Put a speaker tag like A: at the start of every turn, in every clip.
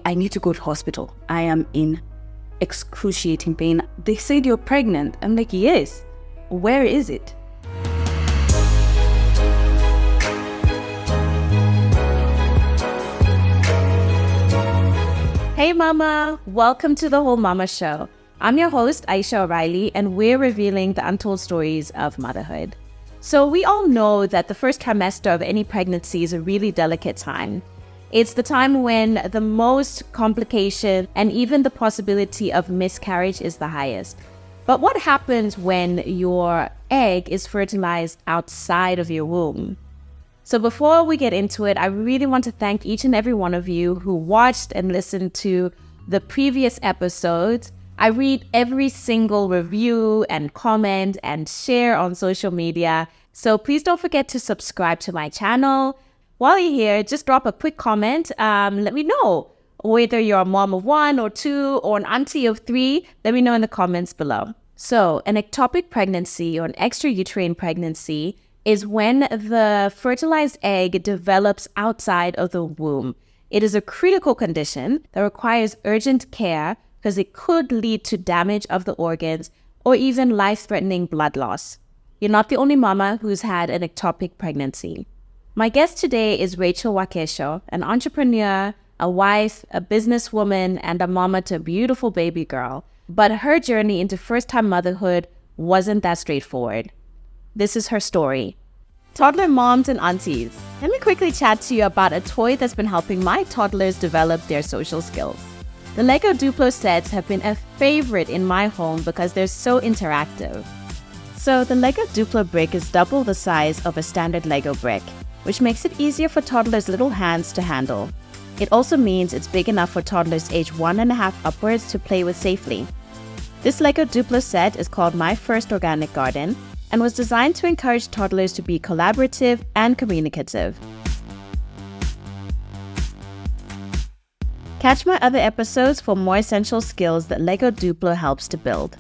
A: I need to go to hospital. I am in excruciating pain. They said you're pregnant. I'm like, yes. Where is it?
B: Hey mama, welcome to the Whole Mama Show. I'm your host, Aisha O'Reilly, and we're revealing the untold stories of motherhood. So we all know that the first trimester of any pregnancy is a really delicate time. It's the time when the most complication and even the possibility of miscarriage is the highest. But what happens when your egg is fertilized outside of your womb? So before we get into it, I really want to thank each and every one of you who watched and listened to the previous episodes. I read every single review and comment and share on social media. So please don't forget to subscribe to my channel. While you're here, just drop a quick comment. Let me know whether you're a mom of 1 or 2 or an auntie of 3. Let me know in the comments below. So an ectopic pregnancy or an extrauterine pregnancy is when the fertilized egg develops outside of the womb. It is a critical condition that requires urgent care because it could lead to damage of the organs or even life-threatening blood loss. You're not the only mama who's had an ectopic pregnancy. My guest today is Rachel Wakesho, an entrepreneur, a wife, a businesswoman, and a mama to a beautiful baby girl. But her journey into first-time motherhood wasn't that straightforward. This is her story. Toddler moms and aunties, let me quickly chat to you about a toy that's been helping my toddlers develop their social skills. The Lego Duplo sets have been a favorite in my home because they're so interactive. So the Lego Duplo brick is double the size of a standard Lego brick, which makes it easier for toddlers' little hands to handle. It also means it's big enough for toddlers age 1.5 upwards to play with safely. This Lego Duplo set is called My First Organic Garden and was designed to encourage toddlers to be collaborative and communicative. Catch my other episodes for more essential skills that Lego Duplo helps to build.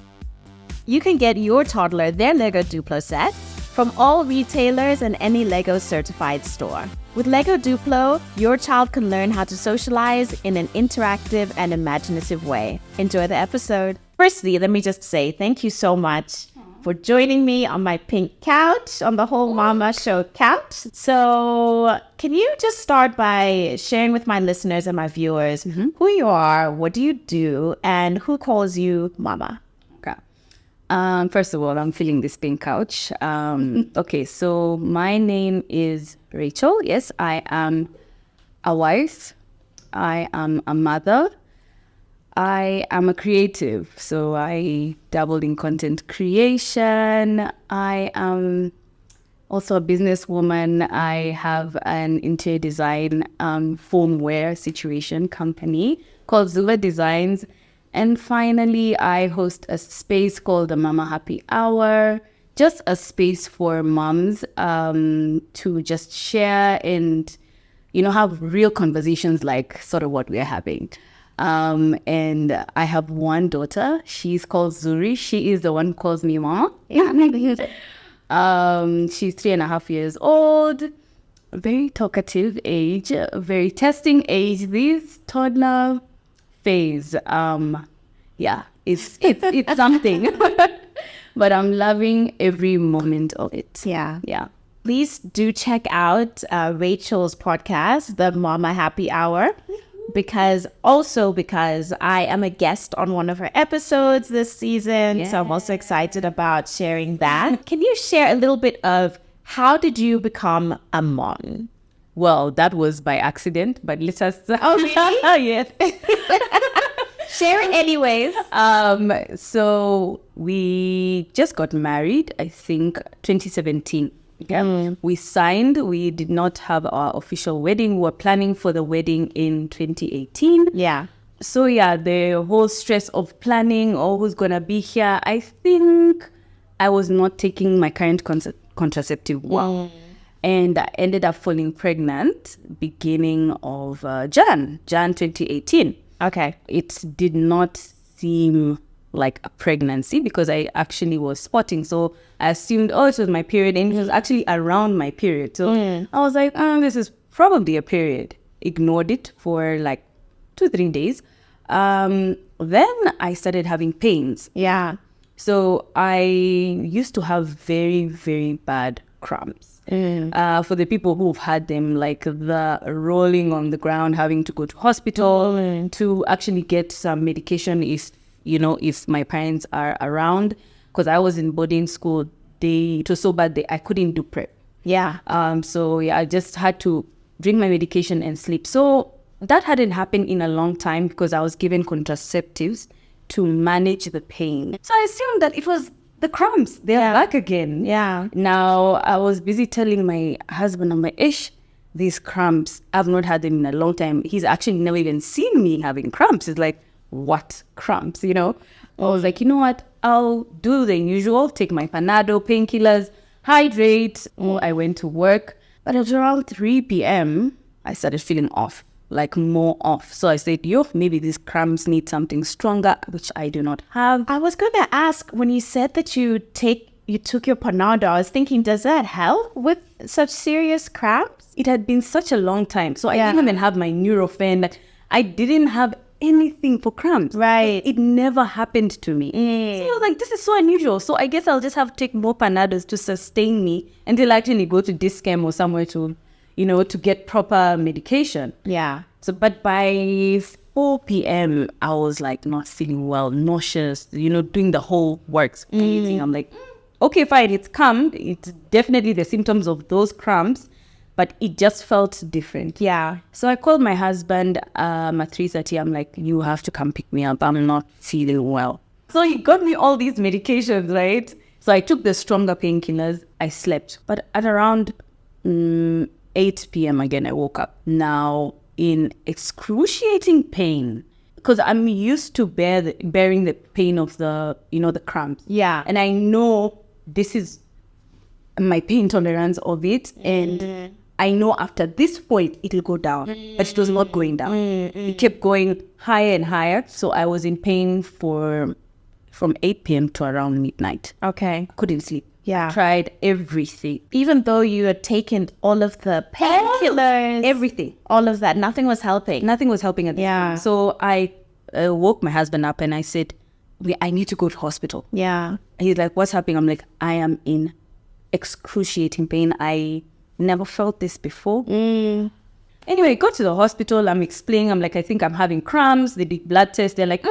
B: You can get your toddler their Lego Duplo sets from all retailers and any Lego certified store. With Lego Duplo, your child can learn how to socialize in an interactive and imaginative way. Enjoy the episode. Firstly, let me just say thank you so much for joining me on my pink couch, on the Whole Mama Show couch. So can you just start by sharing with my listeners and my viewers who you are, what do you do, and who calls you mama?
A: Okay. First of all, I'm feeling this pink couch. Okay, so my name is Rachel. Yes, I am a wife. I am a mother. I am a creative, so I dabbled in content creation. I am also a businesswoman. I have an interior design foam wear situation company called Zuva Designs. And finally, I host a space called the Mama Happy Hour, just a space for moms to just share and, have real conversations like sort of what we're having. And I have one daughter. She's called Zuri. She is the one who calls me mama. She's 3.5 years old. Very talkative age. Very testing age. This toddler phase. It's something. But I'm loving every moment of it.
B: Yeah.
A: Yeah.
B: Please do check out Rachel's podcast, The Mama Happy Hour. Because I am a guest on one of her episodes this season. Yeah. So I'm also excited about sharing that. Can you share a little bit of how did you become a mom?
A: Well, that was by accident, but let's just...
B: Oh, really?
A: Yes.
B: Share it anyways.
A: So we just got married, I think 2017. Okay. We signed. We did not have our official wedding. We were planning for the wedding in 2018.
B: Yeah.
A: So the whole stress of planning, who's going to be here, I think I was not taking my current contraceptive well. And I ended up falling pregnant beginning of Jan 2018.
B: Okay.
A: It did not seem like a pregnancy because I actually was spotting. So I assumed, it was my period, and it was actually around my period. So I was like, this is probably a period. Ignored it for like 2-3 days. Then I started having pains.
B: Yeah.
A: So I used to have very, very bad cramps. For the people who've had them, like the rolling on the ground, having to go to hospital to actually get some medication if my parents are around. Because I was in boarding school, it was so bad I couldn't do prep.
B: Yeah.
A: So yeah, I just had to drink my medication and sleep. So that hadn't happened in a long time because I was given contraceptives to manage the pain. So I assumed that it was the cramps. They're back again.
B: Yeah.
A: Now, I was busy telling my husband, I'm like, Ish, these cramps, I've not had them in a long time. He's actually never even seen me having cramps. It's like, what cramps, I was like, you know what? I'll do the usual, take my Panado, painkillers, hydrate. I went to work. But at around 3 p.m., I started feeling off. Like more off. So I said, maybe these cramps need something stronger, which I do not have.
B: I was going to ask, when you said that you took your Panado, I was thinking, does that help with such serious cramps?
A: It had been such a long time. So I didn't even have my Nurofen. I didn't have anything for cramps.
B: Right.
A: It never happened to me. So I was like, this is so unusual. So I guess I'll just have to take more Panados to sustain me until I actually go to Discam or somewhere to get proper medication.
B: Yeah.
A: So, but by 4 p.m., I was like not feeling well, nauseous, doing the whole works. I'm like, okay, fine, it's come. It's definitely the symptoms of those cramps, but it just felt different.
B: Yeah.
A: So I called my husband at 3:30. I'm like, you have to come pick me up. I'm not feeling well. So he got me all these medications, right? So I took the stronger painkillers. I slept. But at around 8 p.m. again, I woke up. Now, in excruciating pain, because I'm used to bearing the pain of the cramps.
B: Yeah.
A: And I know this is my pain tolerance of it. And I know after this point, it'll go down. But it was not going down. It kept going higher and higher. So I was in pain from 8 p.m. to around midnight.
B: Okay.
A: I couldn't sleep.
B: Yeah.
A: Tried everything.
B: Even though you had taken all of the painkillers,
A: Everything.
B: all of that, nothing was helping.
A: Nothing was helping at this point. So I woke my husband up and I said, I need to go to hospital.
B: Yeah.
A: He's like, what's happening? I'm like, I am in excruciating pain. I never felt this before. Anyway, go to the hospital. I'm explaining. I'm like, I think I'm having cramps. They did blood tests. They're like,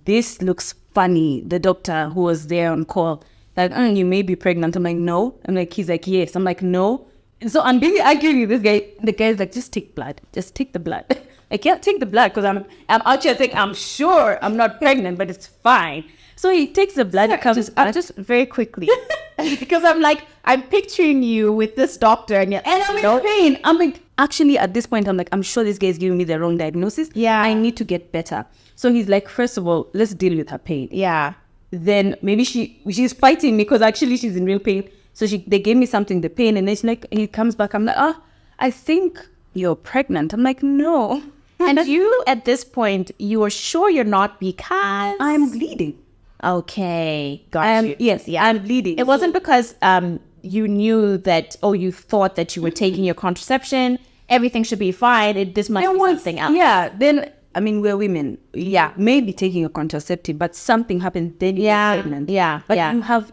A: this looks funny. The doctor who was there on call, like, you may be pregnant. I'm like, no. I'm like, he's like, yes. I'm like, no. And so I'm busy arguing with this guy. The guy's like, just take blood. Just take the blood. I can't take the blood because I'm actually saying, I'm sure I'm not pregnant, but it's fine. So he takes the blood.
B: Just very quickly, because I'm picturing you with this doctor and
A: I'm in pain. I'm like, actually, at this point, I'm like, I'm sure this guy is giving me the wrong diagnosis.
B: Yeah.
A: I need to get better. So he's like, first of all, let's deal with her pain.
B: Yeah.
A: Then maybe she's fighting me because actually she's in real pain. So they gave me something, the pain, and then he comes back. I'm like, I think you're pregnant. I'm like, no.
B: And you, at this point, you are sure you're not because
A: I'm bleeding.
B: Okay, got you.
A: Yes, yeah, I'm bleeding.
B: It wasn't because you knew that, you thought that you were taking your contraception, everything should be fine. This must be something else.
A: Yeah, then, we're women. Yeah, maybe taking a contraceptive, but something happened, then you're pregnant.
B: Yeah,
A: but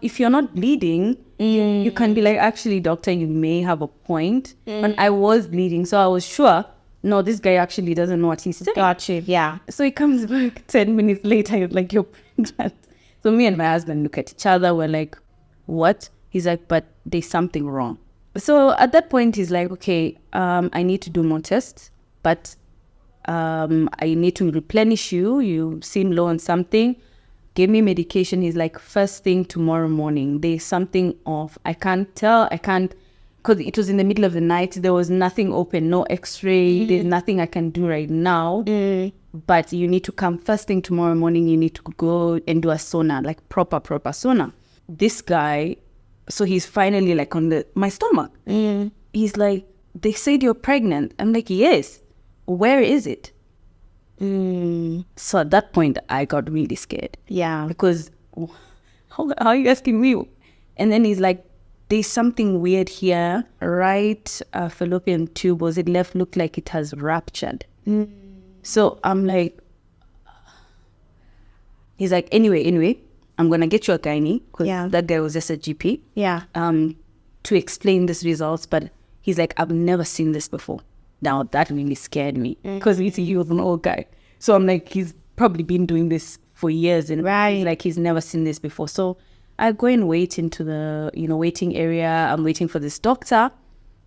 A: if you're not bleeding, you can be like, actually, doctor, you may have a point. But I was bleeding, so I was sure, no, this guy actually doesn't know what he's saying.
B: Got you, yeah.
A: So he comes back 10 minutes later, he's like, you're pregnant. So me and my husband look at each other, we're like, what? He's like, but there's something wrong. So at that point, he's like, okay, I need to do more tests, but I need to replenish you. You seem low on something. Give me medication. He's like, first thing tomorrow morning, there's something off. I can't, because it was in the middle of the night. There was nothing open, no x-ray. There's nothing I can do right now. But you need to come first thing tomorrow morning. You need to go and do a sauna, like proper sauna. This guy, so he's finally like on my stomach. He's like, they said you're pregnant. I'm like, yes. Where is it? So at that point, I got really scared.
B: Yeah.
A: Because how are you asking me? And then he's like, there's something weird here. Right fallopian tube, was it left, looked like it has ruptured. So I'm like, he's like, anyway, I'm going to get you a gynae, because that guy was just a GP.
B: Yeah.
A: To explain these results, but he's like, I've never seen this before. Now that really scared me, because he was an old guy. So I'm like, he's probably been doing this for years, and he's like, he's never seen this before. So I go and wait into the waiting area. I'm waiting for this doctor.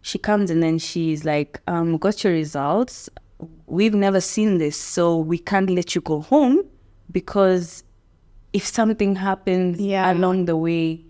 A: She comes and then she's like, got your results. We've never seen this, so we can't let you go home, because if something happens along the way,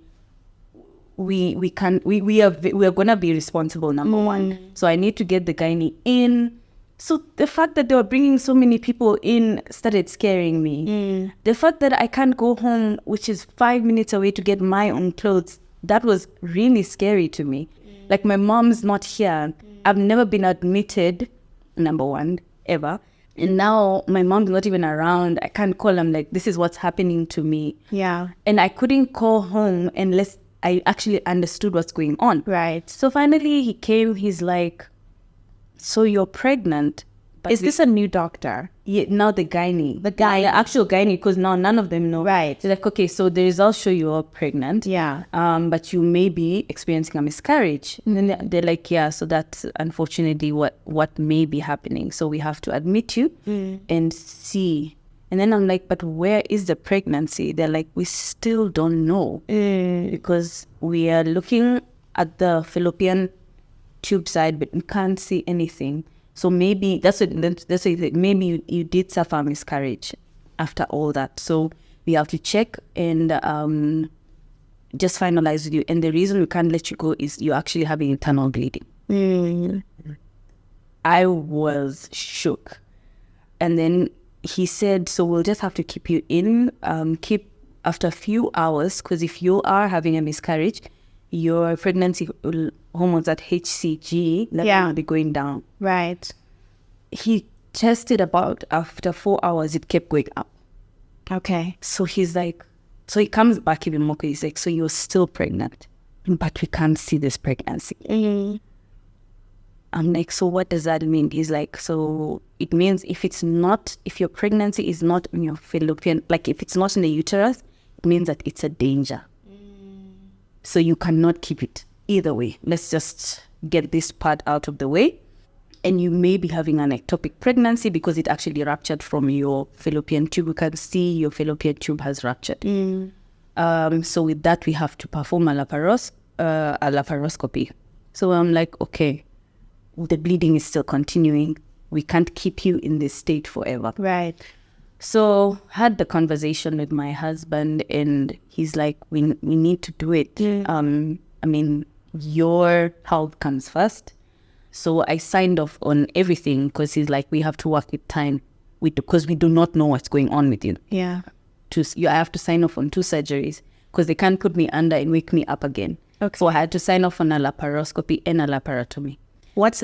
A: we are gonna be responsible, number one. So I need to get the gynae in. So the fact that they were bringing so many people in started scaring me. The fact that I can't go home, which is 5 minutes away, to get my own clothes, that was really scary to me. Like, my mom's not here. I've never been admitted, number one, ever. And now my mom's not even around. I can't call them, like, this is what's happening to me.
B: Yeah.
A: And I couldn't call home unless I actually understood what's going on.
B: Right.
A: So finally he came, he's like, so you're pregnant. But
B: is this a new doctor?
A: Yeah, now the gynae. The actual gynae, because now none of them know.
B: Right.
A: They're like, okay, so the results show you're pregnant.
B: Yeah.
A: But you may be experiencing a miscarriage. And then they're like, yeah, so that's unfortunately what may be happening. So we have to admit you and see. And then I'm like, but where is the pregnancy? They're like, we still don't know, because we are looking at the fallopian tube side, but we can't see anything. So maybe that's what maybe you did suffer a miscarriage after all that. So we have to check and just finalize with you. And the reason we can't let you go is you're actually having internal bleeding. I was shook. And then he said, so we'll just have to keep you in, after a few hours, because if you are having a miscarriage, your pregnancy hormones at HCG will be going down.
B: Right.
A: He tested about after 4 hours, it kept going up.
B: Okay.
A: So he's like, so he comes back even more, he's like, so you're still pregnant, but we can't see this pregnancy. I'm like, so what does that mean? He's like, so it means if your pregnancy is not in your fallopian, like if it's not in the uterus, it means that it's a danger. So you cannot keep it either way. Let's just get this part out of the way. And you may be having an ectopic pregnancy because it actually ruptured from your fallopian tube. You can see your fallopian tube has ruptured. So with that, we have to perform a laparoscopy. So I'm like, okay, the bleeding is still continuing. We can't keep you in this state forever.
B: Right.
A: So had the conversation with my husband, and he's like, we need to do it. I mean, your health comes first. So I signed off on everything, because he's like, we have to work with time, because we do not know what's going on with you.
B: Yeah.
A: I have to sign off on 2 surgeries, because they can't put me under and wake me up again.
B: Okay.
A: So I had to sign off on a laparoscopy and a laparotomy.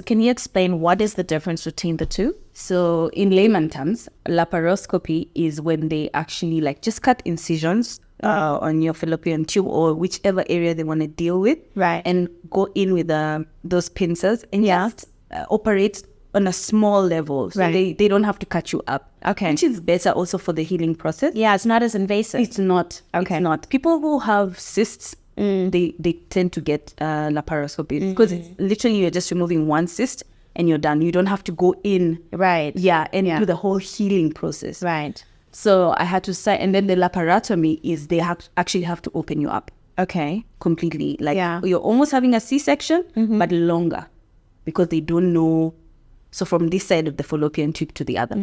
B: Can you explain what is the difference between the two?
A: So in layman terms, laparoscopy is when they actually just cut incisions on your fallopian tube or whichever area they want to deal with.
B: Right.
A: And go in with those pincers and just operate on a small level. So they don't have to cut you up.
B: Okay.
A: Which is better also for the healing process.
B: Yeah, it's not as invasive.
A: It's not. Okay. It's not. People who have cysts, they tend to get laparoscopy, because it's literally you're just removing one cyst and you're done. You don't have to go in.
B: Right.
A: Yeah, and do the whole healing process.
B: Right.
A: So I had to sign, and then the laparotomy is they actually have to open you up.
B: Okay.
A: Completely. You're almost having a C-section, but longer, because they don't know. So from this side of the fallopian tube to the other.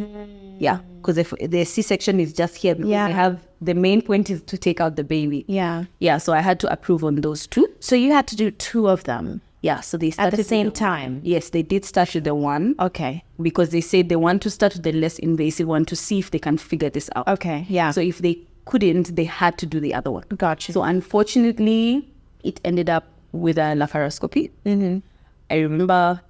A: Yeah, because if the C-section is just here, because they have, the main point is to take out the baby.
B: Yeah.
A: Yeah, so I had to approve on those 2.
B: So you had to do 2 of them?
A: Yeah, so they started
B: at the same time?
A: Yes, they did start with the one.
B: Okay.
A: Because they said they want to start with the less invasive one to see if they can figure this out.
B: Okay, yeah.
A: So if they couldn't, they had to do the other one.
B: Gotcha.
A: So unfortunately, it ended up with a laparoscopy. I remember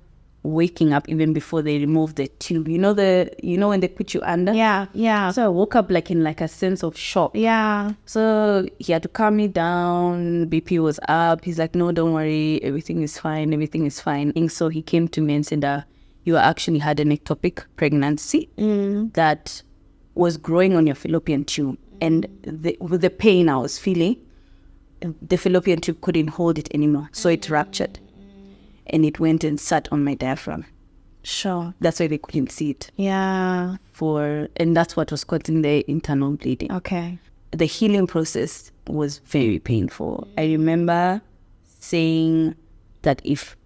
A: waking up even before they removed the tube. You know when they put you under?
B: Yeah.
A: So I woke up in a sense of shock.
B: Yeah.
A: So he had to calm me down. BP was up. He's like, no, don't worry. Everything is fine. And so he came to me and said, you actually had an ectopic pregnancy that was growing on your fallopian tube. And with the pain I was feeling, the fallopian tube couldn't hold it anymore. So it ruptured. And it went and sat on my diaphragm.
B: Sure.
A: That's why they couldn't see it.
B: Yeah.
A: And that's what was causing the internal bleeding.
B: Okay.
A: The healing process was very painful. I remember saying that if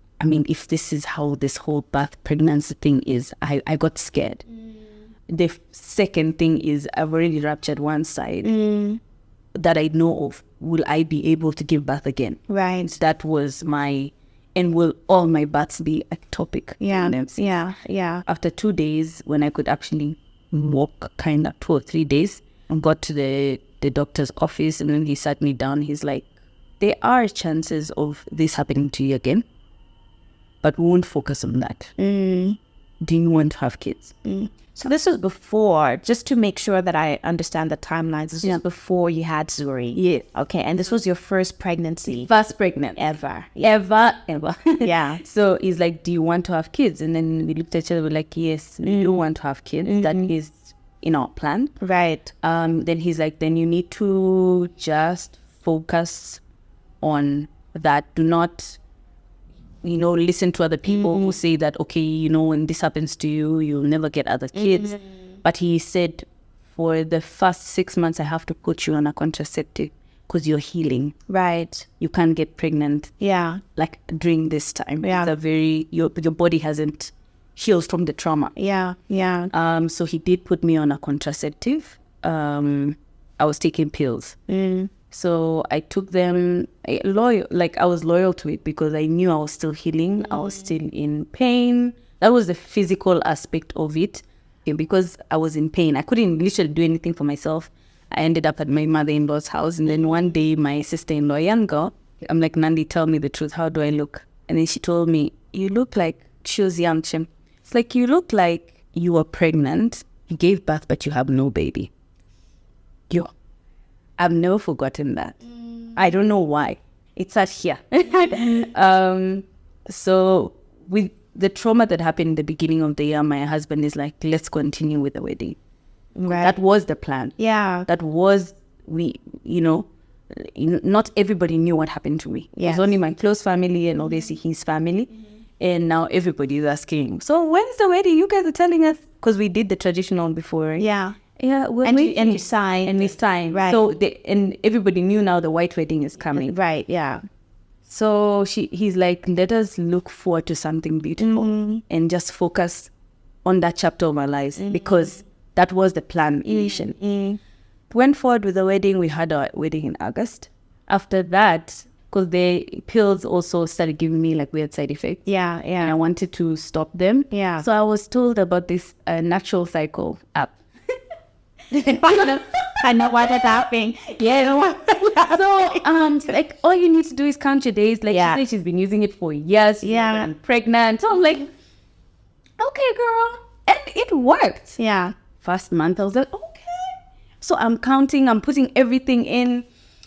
A: this is how this whole birth pregnancy thing is, I got scared. The second thing is I've already ruptured one side that I know of. Will I be able to give birth again?
B: Right.
A: That was and will all my births be ectopic?
B: Yeah.
A: After 2 days, when I could actually walk, kind of 2 or 3 days, I got to the doctor's office, and then he sat me down. He's like, there are chances of this happening to you again, but we won't focus on that. Do you want to have kids?
B: So this was before, just to make sure that I understand the timelines, this was before you had Zuri.
A: Yes.
B: Okay, and this was your first pregnancy?
A: First pregnant.
B: Ever.
A: Ever.
B: Yeah.
A: So he's like, do you want to have kids? And then we looked at each other, we're like, yes, we do want to have kids. That is in our plan.
B: Right.
A: Then he's like, then you need to just focus on that. Do not, listen to other people who say that, okay, when this happens to you, you'll never get other kids. But he said, for the first 6 months, I have to put you on a contraceptive because you're healing.
B: Right.
A: You can't get pregnant.
B: Yeah.
A: Like during this time.
B: Yeah.
A: Your body hasn't healed from the trauma.
B: Yeah.
A: So he did put me on a contraceptive. I was taking pills. So I took them I was loyal to it because I knew I was still healing. I was still in pain. That was the physical aspect of it. Because I was in pain, I couldn't literally do anything for myself. I ended up at my mother-in-law's house. And then one day, my sister-in-law, young girl, I'm like, Nandi, tell me the truth. How do I look? And then she told me, you look like, she was young. It's like, you look like you were pregnant. You gave birth, but you have no baby. I've never forgotten that. I don't know why. It's sat here. So with the trauma that happened in the beginning of the year, my husband is like, let's continue with the wedding.
B: Right.
A: That was the plan.
B: Yeah.
A: That was, not everybody knew what happened to me.
B: Yes.
A: It was only my close family and obviously his family. And now everybody is asking, so when's the wedding? You guys are telling us. Because we did the traditional before. Right?
B: Yeah.
A: Yeah,
B: and you signed.
A: And we signed.
B: Right.
A: So and everybody knew now the white wedding is coming.
B: Right, yeah.
A: So he's like, let us look forward to something beautiful and just focus on that chapter of our lives because that was the plan initially. Went forward with the wedding. We had our wedding in August. After that, because the pills also started giving me like weird side effects.
B: Yeah.
A: And I wanted to stop them.
B: Yeah.
A: So I was told about this natural cycle app.
B: I know what is happening.
A: Yeah. So like all you need to do is count your days. Like she said, she's been using it for years.
B: Yeah.
A: And pregnant. So I'm like, okay, girl. And it worked.
B: Yeah.
A: First month, I was like, okay. So I'm counting. I'm putting everything in.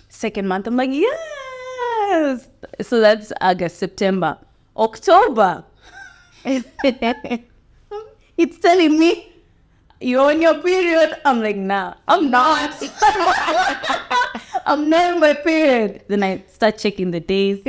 A: Second month, I'm like, yes. So that's August, September, October. It's telling me you're on your period. I'm like, nah, I'm not. I'm not in my period. Then I start checking the days.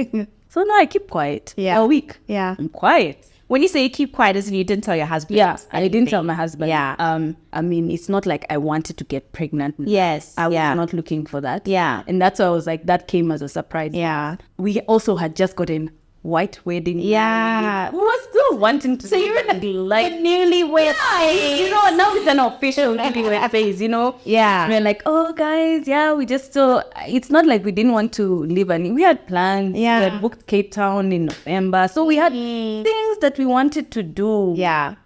A: So now I keep quiet.
B: Yeah.
A: A week.
B: Yeah.
A: I'm quiet.
B: When you say you keep quiet, as if you didn't tell your husband.
A: Yeah, I didn't tell my husband.
B: Yeah.
A: I mean, it's not like I wanted to get pregnant.
B: Yes.
A: I was not looking for that.
B: Yeah.
A: And that's why I was like, that came as a surprise.
B: Yeah.
A: We also had just gotten white wedding.
B: Yeah.
A: We were still wanting to.
B: So you're like newlywed.
A: Yeah. Now it's an official newlywed phase,
B: Yeah.
A: We're like, oh, guys, we just still, it's not like we didn't want to live we had plans.
B: Yeah.
A: We had booked Cape Town in November. So we had things that we wanted to do.
B: Yeah.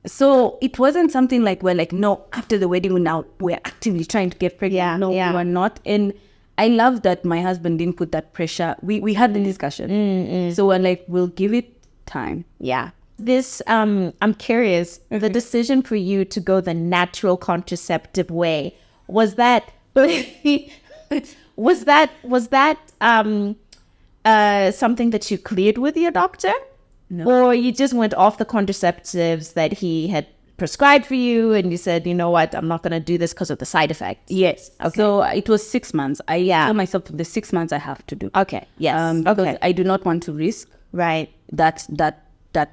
A: So it wasn't something like we're like, no, after the wedding, we're actively trying to get pregnant.
B: Yeah.
A: No, we were not. And I love that my husband didn't put that pressure. We had the discussion. So we're like, we'll give it time.
B: Yeah. This, I'm curious, the decision for you to go the natural contraceptive way, was that something that you cleared with your doctor? Or you just went off the contraceptives that he had prescribed for you and you said, you know what, I'm not going to do this because of the side effects?
A: Yes.
B: Okay.
A: So it was 6 months. I told myself the 6 months I have to do.
B: Okay. Yes.
A: Because I do not want to risk that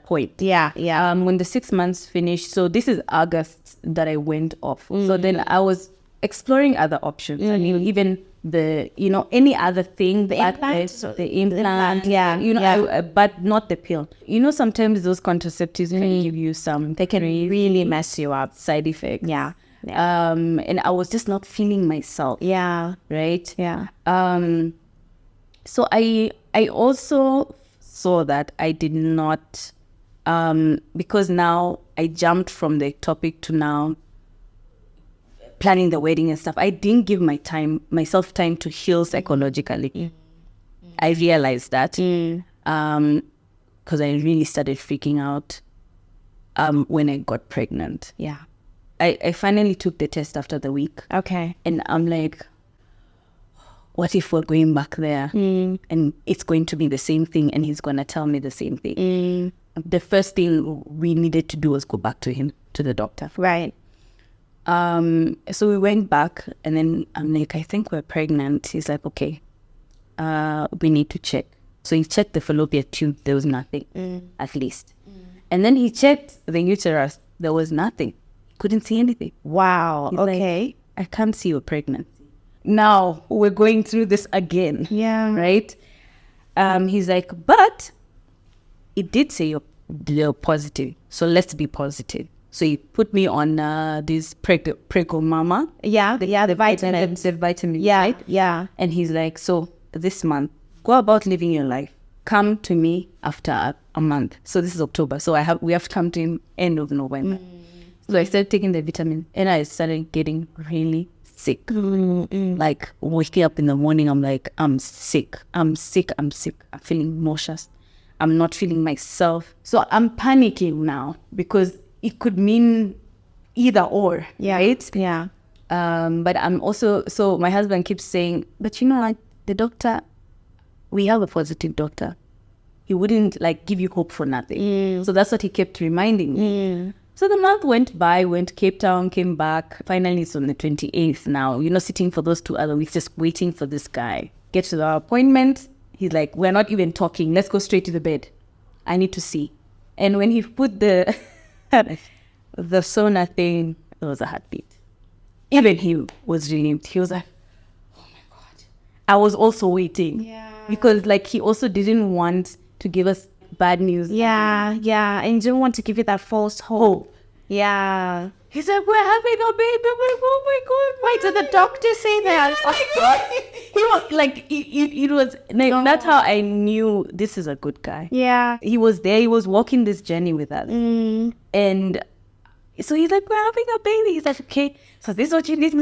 A: point.
B: Yeah.
A: When the 6 months finished, so this is August that I went off. So then I was exploring other options. I mean, even any other thing, the implant, but not the pill. Sometimes those contraceptives can give you
B: they can really mess you up.
A: Side effects.
B: Yeah.
A: And I was just not feeling myself.
B: Yeah.
A: Right.
B: Yeah.
A: So I also saw that I did not, because now I jumped from the ectopic to now planning the wedding and stuff. I didn't give myself time to heal psychologically. I realized that because I really started freaking out when I got pregnant.
B: Yeah.
A: I finally took the test after the week.
B: Okay.
A: And I'm like, what if we're going back there and it's going to be the same thing and he's going to tell me the same thing? The first thing we needed to do was go back to the doctor.
B: Right.
A: So we went back and then I'm like, I think we're pregnant. He's like, okay, we need to check. So he checked the fallopian tube. There was nothing, at least. And then he checked the uterus. There was nothing. Couldn't see anything.
B: Wow.
A: He's
B: okay.
A: like, I can't see you're pregnant. Now we're going through this again.
B: Yeah.
A: Right? He's like, but it did say you're positive. So let's be positive. So he put me on this Prego Mama.
B: Yeah, the vitamins.
A: The vitamin.
B: Yeah,
A: right?
B: yeah.
A: And he's like, so this month, go about living your life. Come to me after a month. So this is October. So we have to come to him end of November. So I started taking the vitamin and I started getting really sick. Like waking up in the morning, I'm like, I'm sick. I'm feeling nauseous. I'm not feeling myself. So I'm panicking now because it could mean either or, right?
B: Yeah.
A: But I'm also, so my husband keeps saying, but like the doctor, we have a positive doctor. He wouldn't give you hope for nothing. So that's what he kept reminding me. So the month went by, went Cape Town, came back. Finally, it's on the 28th now, sitting for those 2 other weeks, just waiting for this guy. Get to the appointment. He's like, we're not even talking. Let's go straight to the bed. I need to see. And when he put the sonar thing, it was a heartbeat. Even he was relieved. He was like, oh my God. I was also waiting.
B: Yeah.
A: Because he also didn't want to give us bad news.
B: Yeah. And you don't want to give you that false hope. Yeah.
A: He's like, we're having a baby. I'm like, oh my God.
B: Wait, did the doctor say that?
A: He was it was that's how I knew this is a good guy.
B: Yeah.
A: He was there. He was walking this journey with us. And so he's like, we're having a baby. He's like, okay, so this is what you need.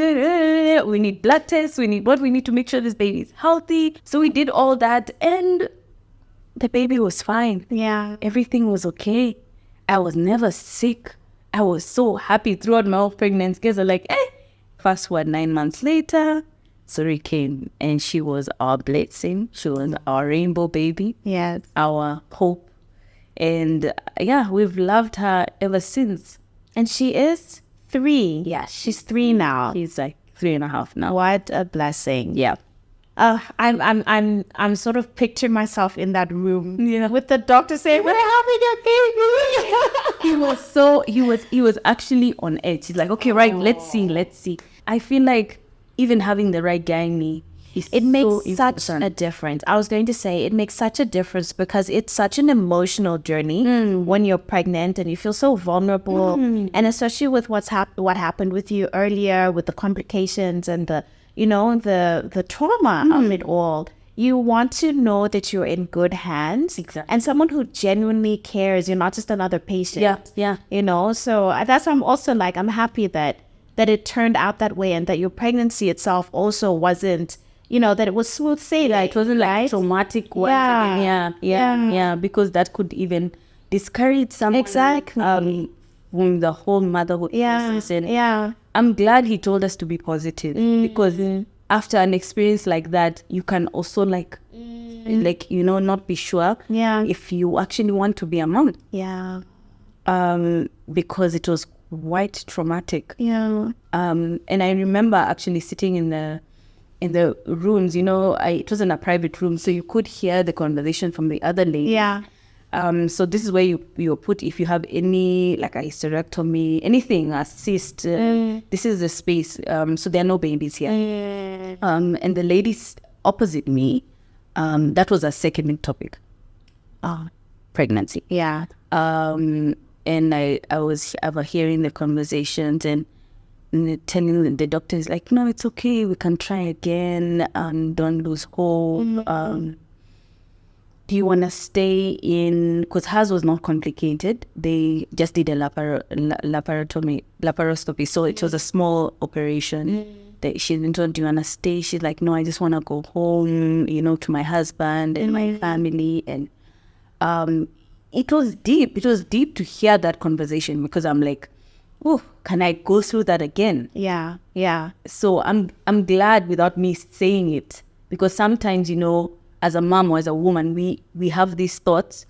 A: We need blood tests. We need to make sure this baby is healthy. So we did all that and the baby was fine.
B: Yeah.
A: Everything was okay. I was never sick. I was so happy throughout my whole pregnancy. Guys are like, fast forward 9 months later, Suri came and she was our blessing. She was our rainbow baby.
B: Yes.
A: Our hope. And we've loved her ever since.
B: And she is 3.
A: Yeah.
B: She's 3 now.
A: She's 3.5 now.
B: What a blessing.
A: Yeah.
B: I'm sort of picturing myself in that room with the doctor saying, we're having a baby.
A: he was actually on edge. He's like, okay, right, let's see. I feel like even having the right guy in me,
B: it makes such a difference. I was going to say it makes such a difference because it's such an emotional journey when you're pregnant and you feel so vulnerable. And especially with what happened with you earlier with the complications and the trauma of it all. You want to know that you're in good hands.
A: Exactly.
B: And someone who genuinely cares. You're not just another patient.
A: Yeah.
B: So that's why I'm also like, I'm happy that it turned out that way and that your pregnancy itself also wasn't, that it was smooth sailing.
A: Yeah, it wasn't traumatic. Yeah. Because that could even discourage someone.
B: Exactly.
A: From the whole motherhood process.
B: And
A: I'm glad he told us to be positive because after an experience like that, you can also like, not be sure if you actually want to be a mom.
B: Yeah.
A: Because it was quite traumatic.
B: Yeah.
A: And I remember actually sitting in the rooms, it wasn't a private room, so you could hear the conversation from the other lady.
B: Yeah.
A: So this is where you're put if you have any, like a hysterectomy, anything, a cyst. This is the space. So there are no babies here. And the ladies opposite me, that was a second topic. Pregnancy.
B: Yeah.
A: And I was hearing the conversations and telling the doctors, like, no, it's okay, we can try again, don't lose hope. Do you want to stay in, because hers was not complicated, they just did a laparoscopy, so it was a small operation. She didn't want, do you want to stay? She's like, no, I just want to go home, to my husband and my family. And it was deep to hear that conversation, because I'm like, oh, can I go through that again?
B: Yeah. Yeah.
A: So I'm glad without me saying it, because sometimes, as a mom or as a woman, we have these thoughts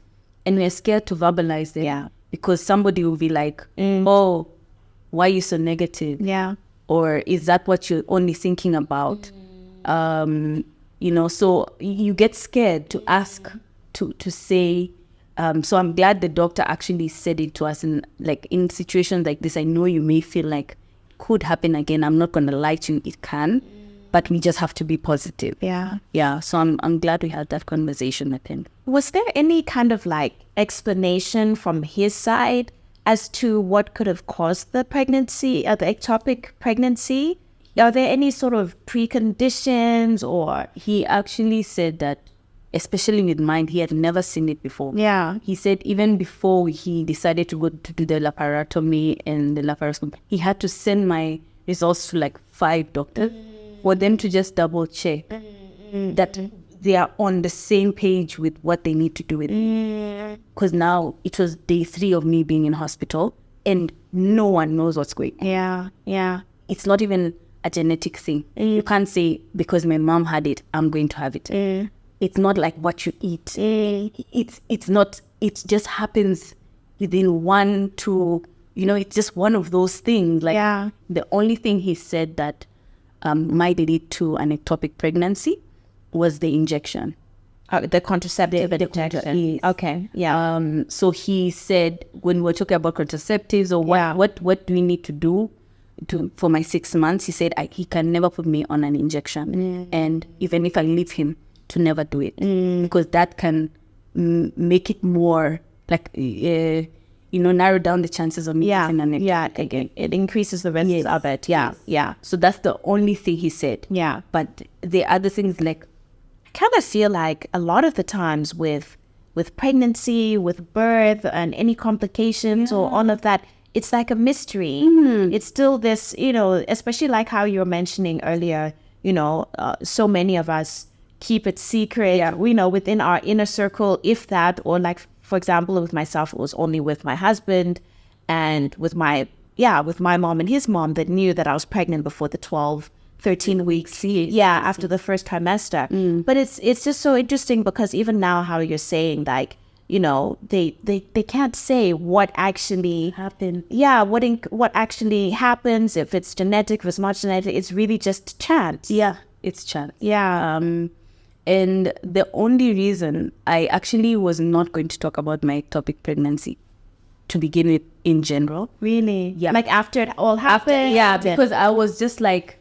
A: and we're scared to verbalize them.
B: Yeah.
A: Because somebody will be like, oh, why are you so negative?
B: Yeah.
A: Or is that what you're only thinking about? So you get scared to ask, to say. So I'm glad the doctor actually said it to us. And like in situations like this, I know you may feel like it could happen again. I'm not going to lie to you, it can. But we just have to be positive.
B: Yeah.
A: Yeah. So I'm glad we had that conversation with him.
B: Was there any kind of like explanation from his side as to what could have caused the pregnancy, the ectopic pregnancy? Are there any sort of preconditions or?
A: He actually said that, especially with mine, he had never seen it before.
B: Yeah.
A: He said even before he decided to go to do the laparotomy and the laparoscopy, he had to send my results to like 5 doctors for them to just double check that they are on the same page with what they need to do with me. Because now it was day 3 of me being in hospital and no one knows what's going on.
B: Yeah. Yeah.
A: It's not even a genetic thing. You can't say because my mom had it, I'm going to have it. It's not like what you eat. It's not, it just happens within 1, 2, it's just one of those things. Like the only thing he said that might lead to an ectopic pregnancy was the injection.
B: The contraceptive injection.
A: Yes.
B: Okay. Yeah.
A: So he said when we're talking about contraceptives or what do we need to do for my 6 months, he said he can never put me on an injection. And even if I leave him, to never do it. Because that can make it more like, narrow down the chances of me getting an ectopic again.
B: It increases the risk of it. Yeah. Yeah.
A: So that's the only thing he said.
B: Yeah.
A: But the other things, like,
B: I kind of feel like a lot of the times with pregnancy, with birth and any complications or all of that, it's like a mystery. It's still this, especially like how you were mentioning earlier, so many of us keep it secret, within our inner circle, if that, or like, for example, with myself, it was only with my husband and with my mom and his mom that knew that I was pregnant before the 12, 13 weeks. After the first trimester. But it's just so interesting because even now how you're saying, like, they can't say what actually happened. Yeah, what actually happens, if it's genetic, if it's not genetic, it's really just chance.
A: Yeah, it's chance.
B: Yeah.
A: And the only reason I actually was not going to talk about my ectopic pregnancy to begin with in general.
B: Really?
A: Yeah.
B: Like after it all happened?
A: Because I was just like,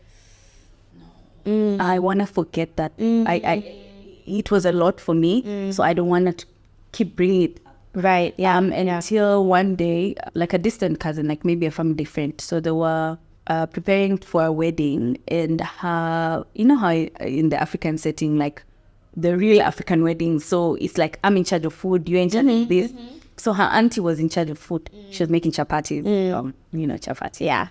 A: I want to forget that. It was a lot for me, so I don't want to keep bringing it.
B: Right, yeah.
A: Until one day, like a distant cousin, like maybe a family friend, so they were preparing for a wedding, and how in the African setting, like the real African wedding, so it's like I'm in charge of food, you're in charge of this. So her auntie was in charge of food. She was making chapatis, chapati.
B: Yeah.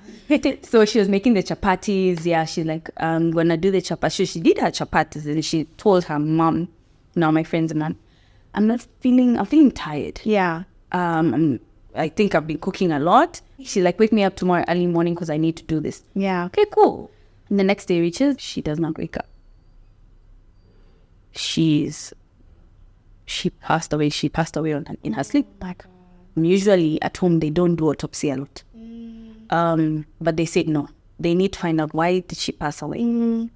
A: So she was making the chapatis. Yeah, she's like, I'm gonna do the chapatis. She did her chapatis, and she told her mom, now my friends and I'm feeling tired.
B: Yeah.
A: I think I've been cooking a lot. She's like, wake me up tomorrow early morning because I need to do this.
B: Yeah.
A: Okay, cool. And the next day reaches, she does not wake up. She's she passed away. She passed away in her sleep. Like, usually at home, they don't do autopsy a lot. But they said no. They need to find out why did she pass away.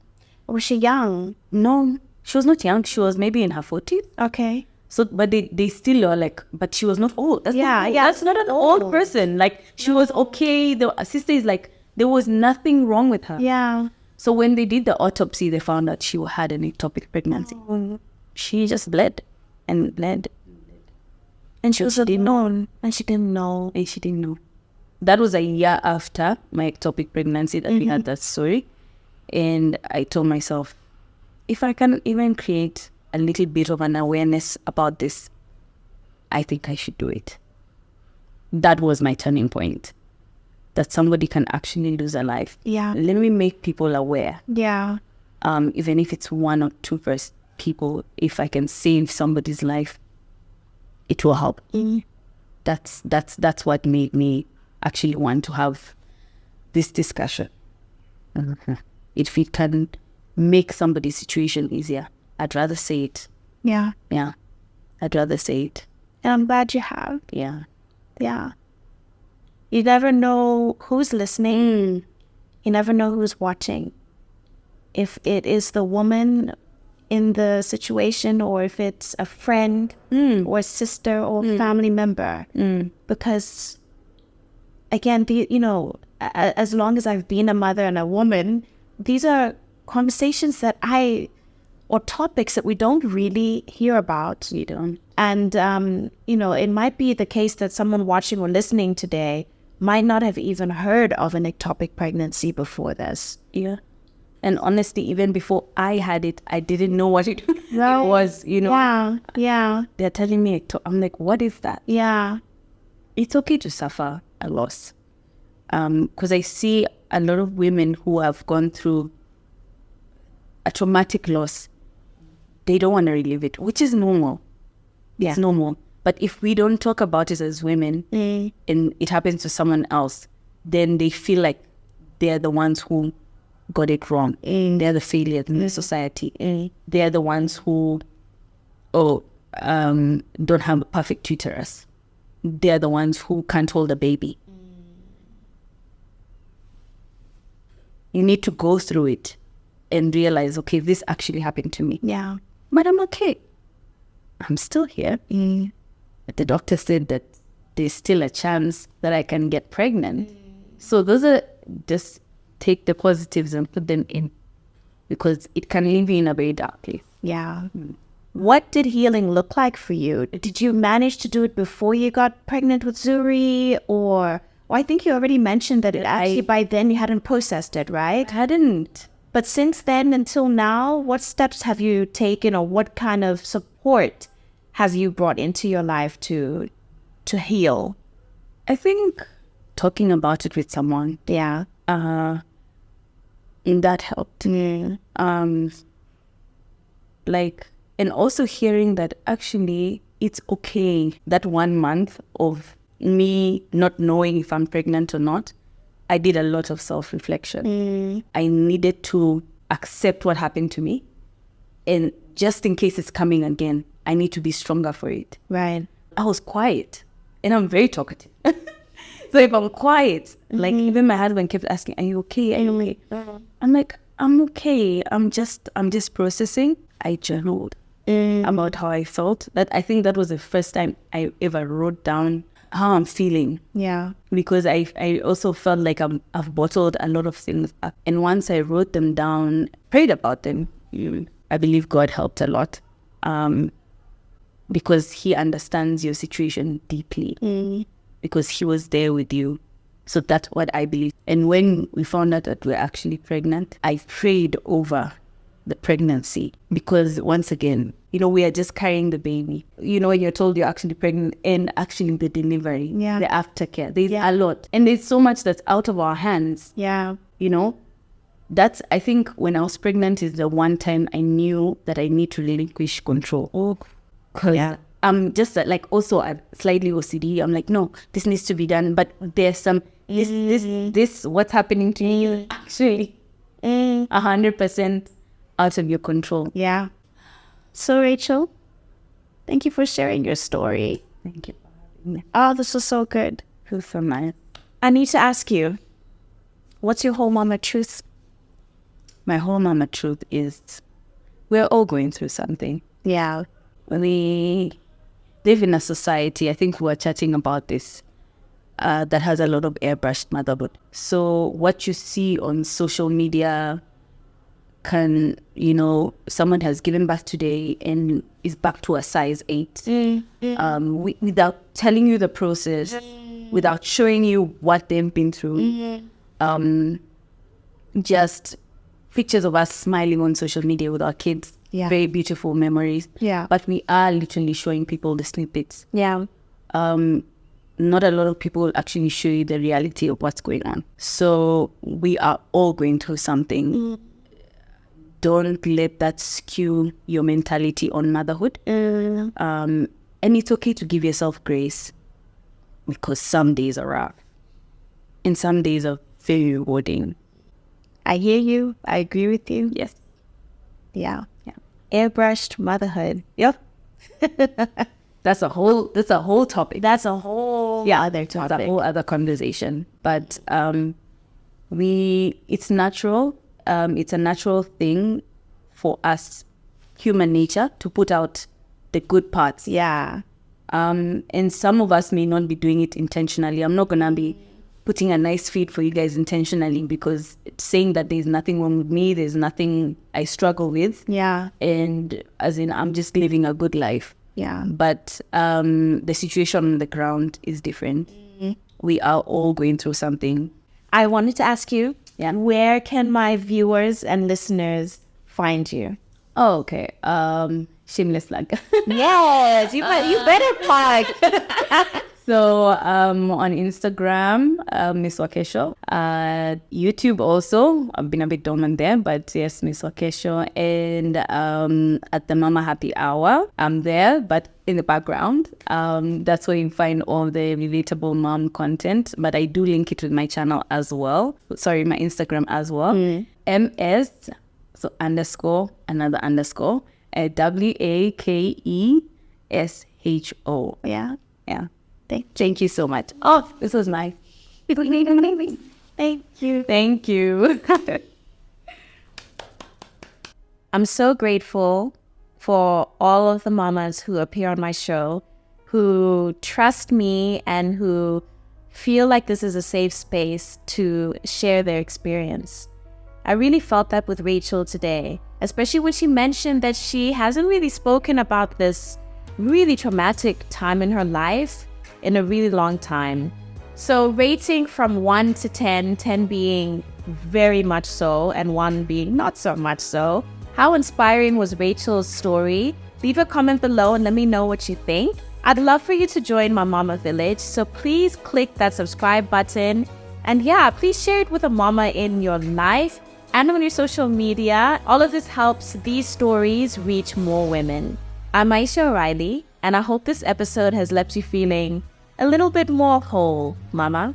B: Was she young?
A: No, she was not young. She was maybe in her 40s.
B: Okay.
A: So, but they still are like, but she was not old. That's not old. That's not an old person. Like, she was okay. The sister is like, there was nothing wrong with her.
B: Yeah.
A: So when they did the autopsy, they found out she had an ectopic pregnancy. She just bled and bled. And she didn't know.
B: And she didn't know.
A: And she didn't know. That was a year after my ectopic pregnancy that we had that story. And I told myself, if I can even create a little bit of an awareness about this, I think I should do it. That was my turning point. That somebody can actually lose a life.
B: Yeah.
A: Let me make people aware.
B: Yeah.
A: Even if it's one or two first people, if I can save somebody's life, it will help. That's what made me actually want to have this discussion. If it can make somebody's situation easier, I'd rather say it.
B: Yeah.
A: Yeah. I'd rather say it.
B: And I'm glad you have.
A: Yeah.
B: Yeah. You never know who's listening. You never know who's watching. If it is the woman in the situation, or if it's a friend or a sister or family member. Because, again, as long as I've been a mother and a woman, these are conversations or topics that we don't really hear about.
A: We don't.
B: And, it might be the case that someone watching or listening today might not have even heard of an ectopic pregnancy before this.
A: Yeah. And honestly, even before I had it, I didn't know what it was,
B: Yeah, yeah.
A: They're telling me, I'm like, what is that?
B: Yeah.
A: It's okay to suffer a loss. Because I see a lot of women who have gone through a traumatic loss. They don't want to relive it, which is normal.
B: Yeah.
A: It's normal. But if we don't talk about it as women and it happens to someone else, then they feel like they're the ones who got it wrong. They're the failures in the society. They're the ones who don't have a perfect uterus. They're the ones who can't hold a baby. You need to go through it and realize, okay, this actually happened to me.
B: Yeah.
A: But I'm okay. I'm still here. But the doctor said that there's still a chance that I can get pregnant. So those are, just take the positives and put them in, because it can leave you in a very dark place.
B: Yeah. What did healing look like for you? Did you manage to do it before you got pregnant with Zuri? Or I think you already mentioned that actually by then you hadn't processed it, right?
A: I hadn't.
B: But since then until now, what steps have you taken, or what kind of support have you brought into your life to heal?
A: I think talking about it with someone.
B: Yeah.
A: That helped. And also hearing that actually it's okay. That 1 month of me not knowing if I'm pregnant or not, I did a lot of self-reflection. I needed to accept what happened to me. And just in case it's coming again, I need to be stronger for it.
B: Right.
A: I was quiet. And I'm very talkative. So if I'm quiet, like even my husband kept asking, are you okay? Are you okay? I'm like, I'm okay. I'm just processing. I journaled about how I felt. I think that was the first time I ever wrote down how I'm feeling.
B: Yeah.
A: Because I also felt like I've bottled a lot of things up. And once I wrote them down, prayed about them, I believe God helped a lot. Because he understands your situation deeply. Because he was there with you. So that's what I believe. And when we found out that we're actually pregnant, I prayed over the pregnancy. Because once again, we are just carrying the baby. When you're told you're actually pregnant, and actually the delivery, the aftercare, there's a lot. And there's so much that's out of our hands.
B: Yeah.
A: That's, I think, when I was pregnant is the one time I knew that I need to relinquish control. Because I'm just also I'm slightly OCD. I'm like, no, this needs to be done. But there's some, this what's happening to you is actually 100% out of your control.
B: Yeah. So Rachel, Thank you for sharing your story.
A: Thank you for having me.
B: Oh, this was so good.
A: Feels so nice.
B: I need to ask you, what's your whole mama truth?
A: My whole mama truth is we're all going through something.
B: Yeah.
A: We live in a society, I think we were chatting about this, that has a lot of airbrushed motherhood. So what you see on social media can, someone has given birth today and is back to a size 8. Without telling you the process, without showing you what they've been through. Just pictures of us smiling on social media with our kids.
B: Yeah.
A: Very beautiful memories.
B: Yeah.
A: But we are literally showing people the snippets.
B: Yeah.
A: Not a lot of people actually show you the reality of what's going on. So we are all going through something. Don't let that skew your mentality on motherhood. And it's okay to give yourself grace, because some days are rough and some days are very rewarding.
B: I hear you. I agree with you.
A: Yes.
B: Yeah. Airbrushed motherhood. Yep.
A: That's a whole topic.
B: That's a whole other topic.
A: That's a whole other conversation. But it's natural. It's a natural thing for us, human nature, to put out the good parts.
B: Yeah.
A: And some of us may not be doing it intentionally. I'm not gonna be putting a nice feed for you guys intentionally, because it's saying that there's nothing wrong with me, there's nothing I struggle with.
B: Yeah.
A: And as in, I'm just living a good life.
B: Yeah.
A: But the situation on the ground is different. We are all going through something.
B: I wanted to ask you, where can my viewers and listeners find you?
A: Oh, okay. Shameless plug.
B: Yes, you better plug.
A: So on Instagram, Miss Wakesho. YouTube also. I've been a bit dormant there, but yes, Miss Wakesho. And at the Mama Happy Hour, I'm there, but in the background. That's where you find all the relatable mom content. But I do link it with my channel as well. Sorry, my Instagram as well. MS, so _ another _ WAKESHO.
B: Yeah.
A: Thank you so much. Oh, this was nice.
B: Thank you.
A: Thank you.
B: I'm so grateful for all of the mamas who appear on my show, who trust me and who feel like this is a safe space to share their experience. I really felt that with Rachel today, especially when she mentioned that she hasn't really spoken about this really traumatic time in her life in a really long time. So rating from 1 to 10, 10 being very much so and 1 being not so much so, how inspiring was Rachel's story? Leave a comment below and let me know what you think. I'd love for you to join my mama village, so please click that subscribe button. And please share it with a mama in your life and on your social media. All of this helps these stories reach more women. I'm Aisha O'Reilly, and I hope this episode has left you feeling a little bit more whole, mama.